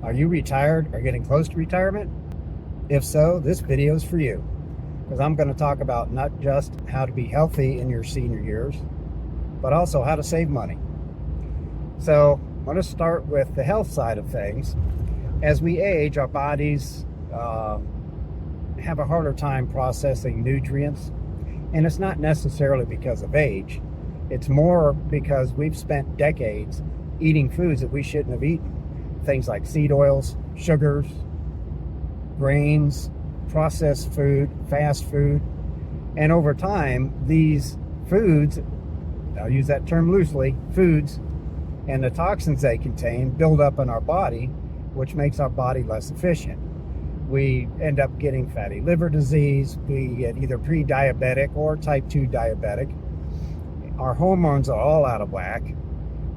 Are you retired or getting close to retirement? If so, this video is for you, because I'm going to talk about not just how to be healthy in your senior years, but also how to save money. So I'm going to start with the health side of things. As we age, our bodies have a harder time processing nutrients, and it's not necessarily because of age. It's more because we've spent decades eating foods that we shouldn't have eaten. Things like seed oils, sugars, grains, processed food, fast food. And over time, these foods, I'll use that term loosely, foods, and the toxins they contain build up in our body, which makes our body less efficient. We end up getting fatty liver disease. We get either pre-diabetic or type 2 diabetic. Our hormones are all out of whack.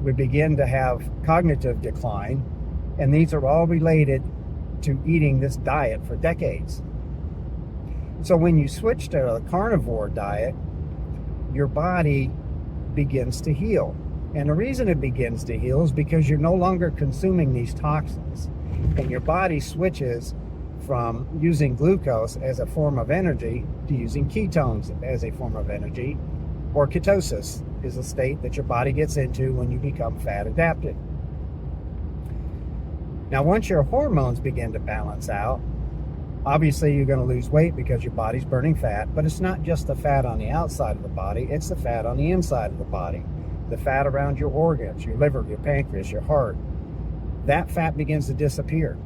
We begin to have cognitive decline, and these are all related to eating this diet for decades. So when you switch to a carnivore diet, your body begins to heal. And the reason it begins to heal is because you're no longer consuming these toxins, and your body switches from using glucose as a form of energy to using ketones as a form of energy, or ketosis is a state that your body gets into when you become fat adapted. Now, once your hormones begin to balance out, obviously you're going to lose weight because your body's burning fat, but it's not just the fat on the outside of the body, it's the fat on the inside of the body. The fat around your organs, your liver, your pancreas, your heart. That fat begins to disappear.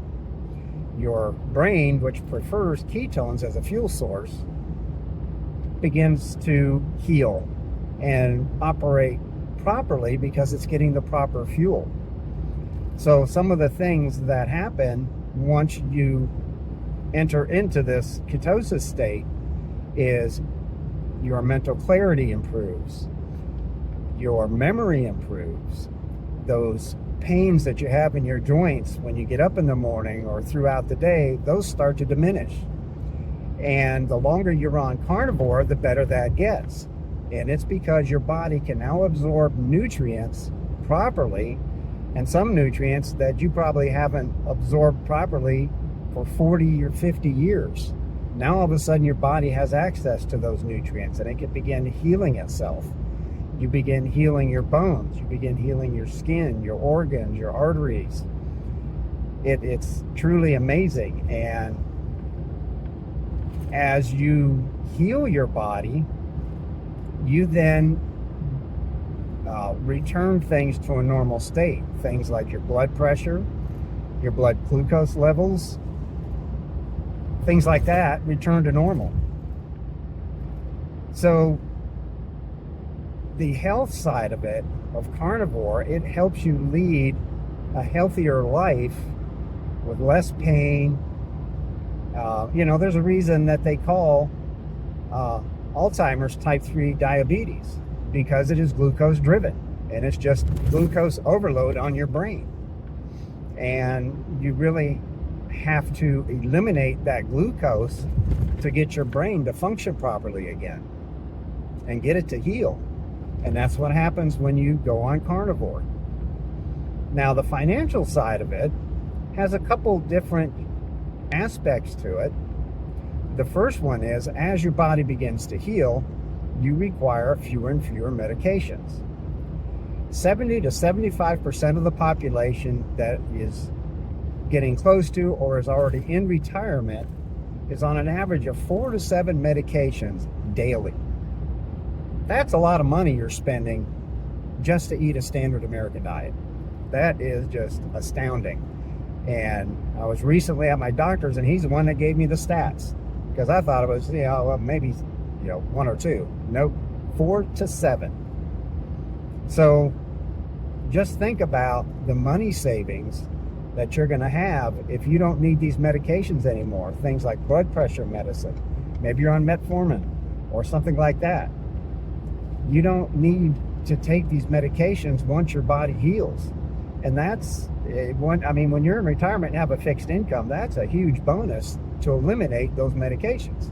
Your brain, which prefers ketones as a fuel source, begins to heal and operate properly because it's getting the proper fuel. So some of the things that happen once you enter into this ketosis state is your mental clarity improves, your memory improves, those pains that you have in your joints when you get up in the morning or throughout the day, those start to diminish. And the longer you're on carnivore, the better that gets. And it's because your body can now absorb nutrients properly, and some nutrients that you probably haven't absorbed properly for 40 or 50 years. Now all of a sudden your body has access to those nutrients, and it can begin healing itself. You begin healing your bones, you begin healing your skin, your organs, your arteries. It's truly amazing. And as you heal your body, you then return things to a normal state. Things like your blood pressure, your blood glucose levels, things like that return to normal. So the health side of it, of carnivore, it helps you lead a healthier life with less pain. There's a reason that they call Alzheimer's type 3 diabetes, because it is glucose driven, and it's just glucose overload on your brain. And you really have to eliminate that glucose to get your brain to function properly again and get it to heal. And that's what happens when you go on carnivore. Now, the financial side of it has a couple different aspects to it. The first one is, as your body begins to heal, you require fewer and fewer medications. 70 to 75% of the population that is getting close to or is already in retirement is on an average of 4 to 7 medications daily. That's a lot of money you're spending just to eat a standard American diet. That is just astounding. And I was recently at my doctor's, and he's the one that gave me the stats, because I thought it was, maybe, 1 or 2. Nope, 4 to 7. So just think about the money savings that you're going to have if you don't need these medications anymore. Things like blood pressure medicine. Maybe you're on metformin or something like that. You don't need to take these medications once your body heals. And that's when you're in retirement and have a fixed income, that's a huge bonus to eliminate those medications.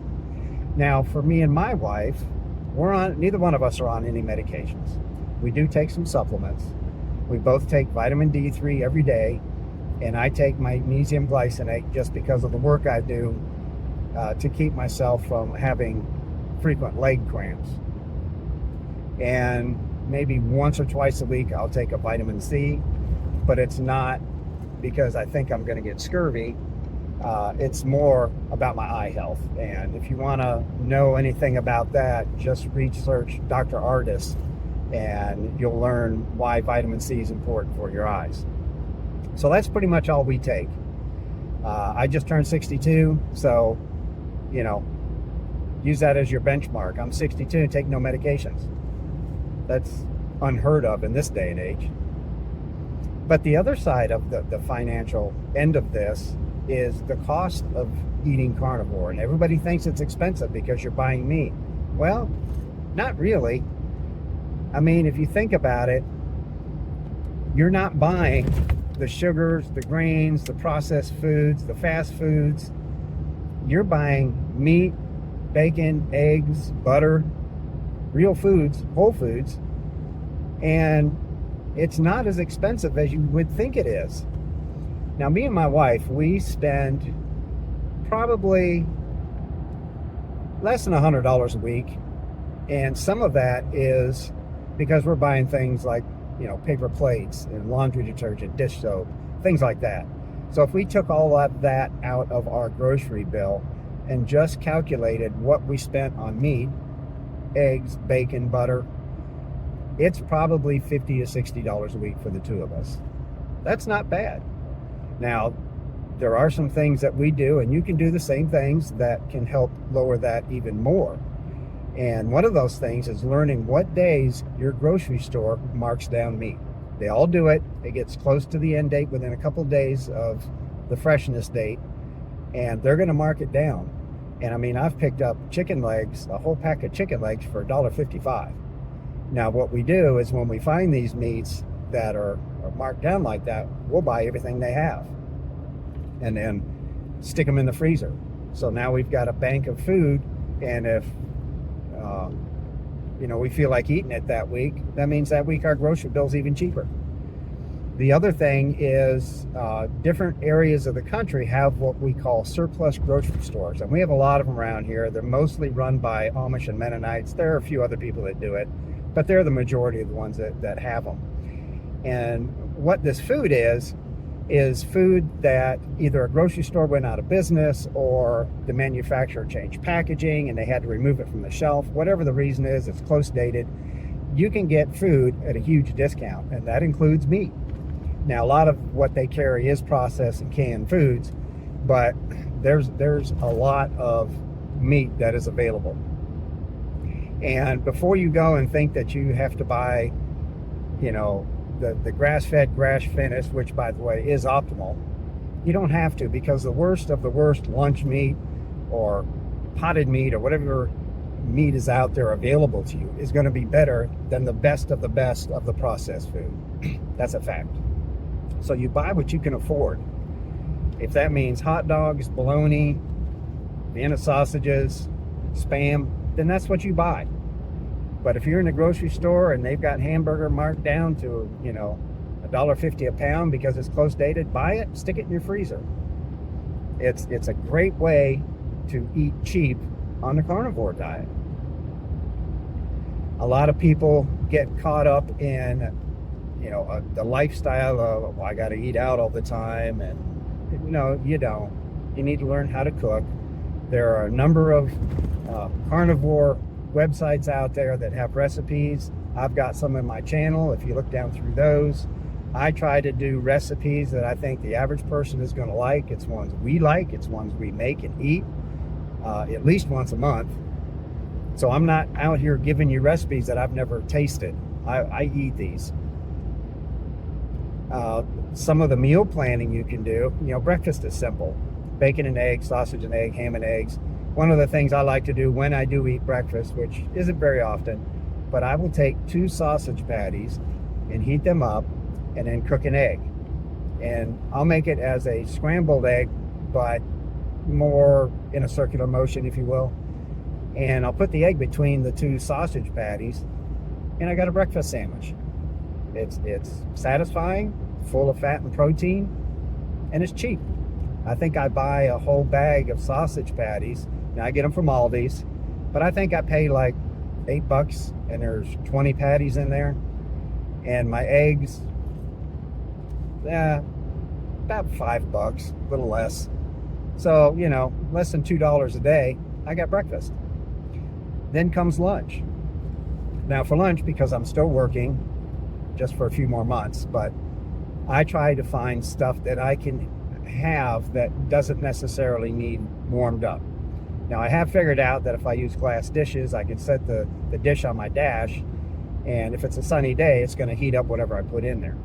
Now, for me and my wife, neither one of us are on any medications. We do take some supplements. We both take vitamin D3 every day. and I take magnesium glycinate just because of the work I do to keep myself from having frequent leg cramps. And maybe once or twice a week I'll take a vitamin C, but it's not because I think I'm going to get scurvy. It's more about my eye health. And if you want to know anything about that, just research Dr. Ardis and you'll learn why vitamin C is important for your eyes. So that's pretty much all we take. I just turned 62, so, you know, use that as your benchmark. I'm 62 and take no medications. That's unheard of in this day and age. But the other side of the financial end of this is the cost of eating carnivore. And everybody thinks it's expensive because you're buying meat. Well, not really. I mean, if you think about it, you're not buying the sugars, the grains, the processed foods, the fast foods. You're buying meat, bacon, eggs, butter, real foods, whole foods, and it's not as expensive as you would think it is. Now, me and my wife, we spend probably less than $100 a week, and some of that is because we're buying things like, you know, paper plates and laundry detergent, dish soap, things like that. So if we took all of that out of our grocery bill and just calculated what we spent on meat, eggs, bacon, butter, it's probably $50 to $60 a week for the two of us. That's not bad. Now, there are some things that we do, and you can do the same things that can help lower that even more. And one of those things is learning what days your grocery store marks down meat. They all do it. It gets close to the end date within a couple of days of the freshness date, and they're going to mark it down. And I mean, I've picked up chicken legs, a whole pack of chicken legs for $1.55. Now, what we do is when we find these meats that are marked down like that, we'll buy everything they have and then stick them in the freezer. So now we've got a bank of food, and if you know, we feel like eating it that week, that means that week our grocery bill's even cheaper. The other thing is different areas of the country have what we call surplus grocery stores, and we have a lot of them around here. They're mostly run by Amish and Mennonites. There are a few other people that do it, but they're the majority of the ones that have them. And what this food is food that either a grocery store went out of business or the manufacturer changed packaging and they had to remove it from the shelf. Whatever the reason is, it's close dated. You can get food at a huge discount, and that includes meat. Now, a lot of what they carry is processed and canned foods, but there's a lot of meat that is available. And before you go and think that you have to buy, you know, the grass-fed, grass-finished, which, by the way, is optimal, you don't have to, because the worst of the worst lunch meat or potted meat or whatever meat is out there available to you is going to be better than the best of the processed food. That's a fact. So you buy what you can afford. If that means hot dogs, bologna, Vienna sausages, Spam, then that's what you buy. But if you're in a grocery store and they've got hamburger marked down to, you know, $1.50 a pound because it's close dated, buy it, stick it in your freezer. It's a great way to eat cheap on the carnivore diet. A lot of people get caught up in, you know, the lifestyle of, well, I got to eat out all the time, and no, you don't. You need to learn how to cook. There are a number of carnivore websites out there that have recipes. I've got some in my channel. If you look down through those, I try to do recipes that I think the average person is going to like. It's ones we like. It's ones we make and eat at least once a month. So I'm not out here giving you recipes that I've never tasted. I eat these. Some of the meal planning you can do, you know, breakfast is simple. Bacon and eggs, sausage and egg, ham and eggs. One of the things I like to do when I do eat breakfast, which isn't very often, but I will take 2 sausage patties and heat them up and then cook an egg. And I'll make it as a scrambled egg, but more in a circular motion, if you will. And I'll put the egg between the 2 sausage patties, and I got a breakfast sandwich. It's satisfying, full of fat and protein, and it's cheap. I think I buy a whole bag of sausage patties. Now I get them from Aldi's, but I think I pay like $8 and there's 20 patties in there. And my eggs, about $5, a little less. So, you know, less than $2 a day, I got breakfast. Then comes lunch. Now for lunch, because I'm still working just for a few more months, but I try to find stuff that I can have that doesn't necessarily need warmed up. Now I have figured out that if I use glass dishes, I can set the dish on my dash, and if it's a sunny day, it's going to heat up whatever I put in there.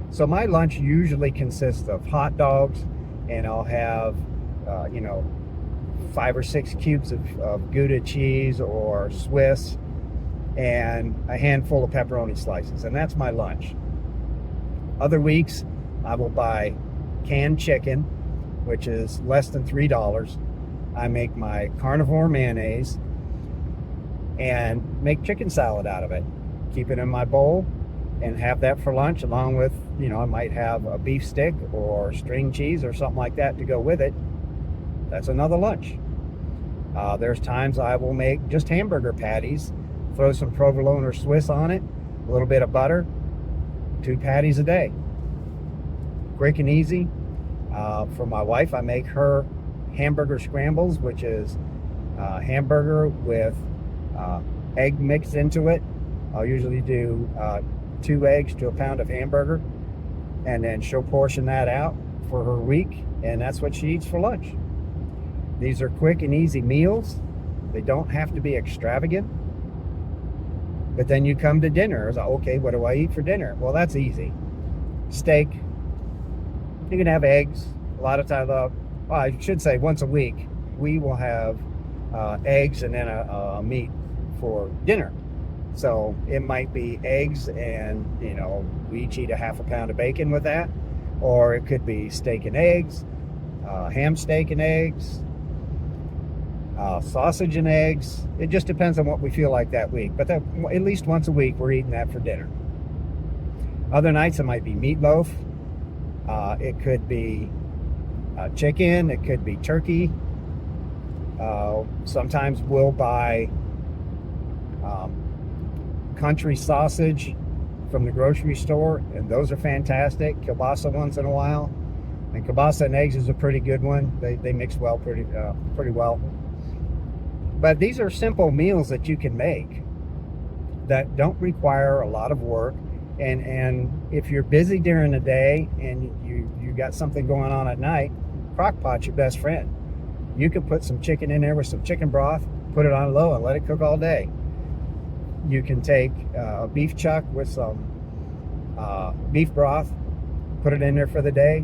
So my lunch usually consists of hot dogs, and I'll have you know, 5 or 6 cubes of Gouda cheese or Swiss, and a handful of pepperoni slices, and that's my lunch. Other weeks I will buy canned chicken, which is less than $3. I make my Carnivore mayonnaise and make chicken salad out of it, keep it in my bowl, and have that for lunch, along with, you know, I might have a beef stick or string cheese or something like that to go with it. That's another lunch. There's times I will make just hamburger patties, throw some provolone or Swiss on it, a little bit of butter, 2 patties a day. Quick and easy. For my wife, I make her hamburger scrambles, which is hamburger with egg mixed into it. I'll usually do 2 eggs to a pound of hamburger, and then she'll portion that out for her week, and that's what she eats for lunch. These are quick and easy meals. They don't have to be extravagant. But then you come to dinner. It's like, okay, what do I eat for dinner? Well, that's easy. Steak. You can have eggs. A lot of times, well, I should say once a week, we will have eggs and then a meat for dinner. So it might be eggs and, you know, we each eat a half a pound of bacon with that. Or it could be steak and eggs, ham steak and eggs, sausage and eggs. It just depends on what we feel like that week. But at least once a week, we're eating that for dinner. Other nights, it might be meatloaf. It could be chicken. It could be turkey. Sometimes we'll buy country sausage from the grocery store, and those are fantastic. Kielbasa once in a while. And kielbasa and eggs is a pretty good one. They mix well, pretty well. But these are simple meals that you can make that don't require a lot of work. And if you're busy during the day and you got something going on at night, crock pot's your best friend. You can put some chicken in there with some chicken broth, put it on low and let it cook all day. You can take a beef chuck with some beef broth, put it in there for the day,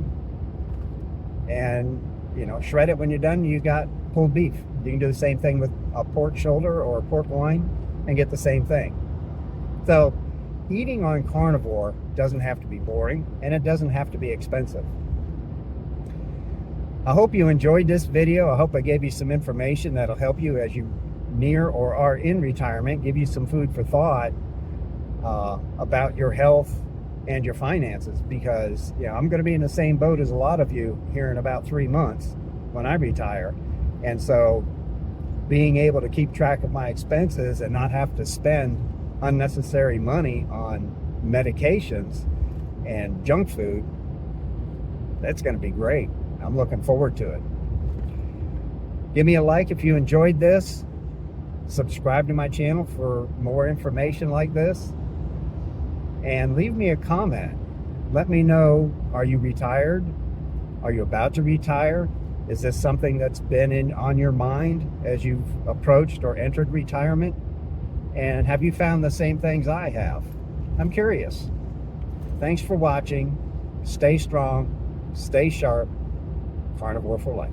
and, you know, shred it when you're done. You got pulled beef. You can do the same thing with a pork shoulder or a pork loin and get the same thing. So eating on Carnivore doesn't have to be boring, and it doesn't have to be expensive. I hope you enjoyed this video. I hope I gave you some information that'll help you as you near or are in retirement, give you some food for thought about your health and your finances, because, you know, I'm going to be in the same boat as a lot of you here in about 3 months when I retire. And so being able to keep track of my expenses and not have to spend unnecessary money on medications and junk food, that's going to be great. I'm looking forward to it. Give me a like if you enjoyed this. Subscribe to my channel for more information like this. And leave me a comment. Let me know, are you retired? Are you about to retire? Is this something that's been on your mind as you've approached or entered retirement? And have you found the same things I have? I'm curious. Thanks for watching. Stay strong, stay sharp. Carnivore for life.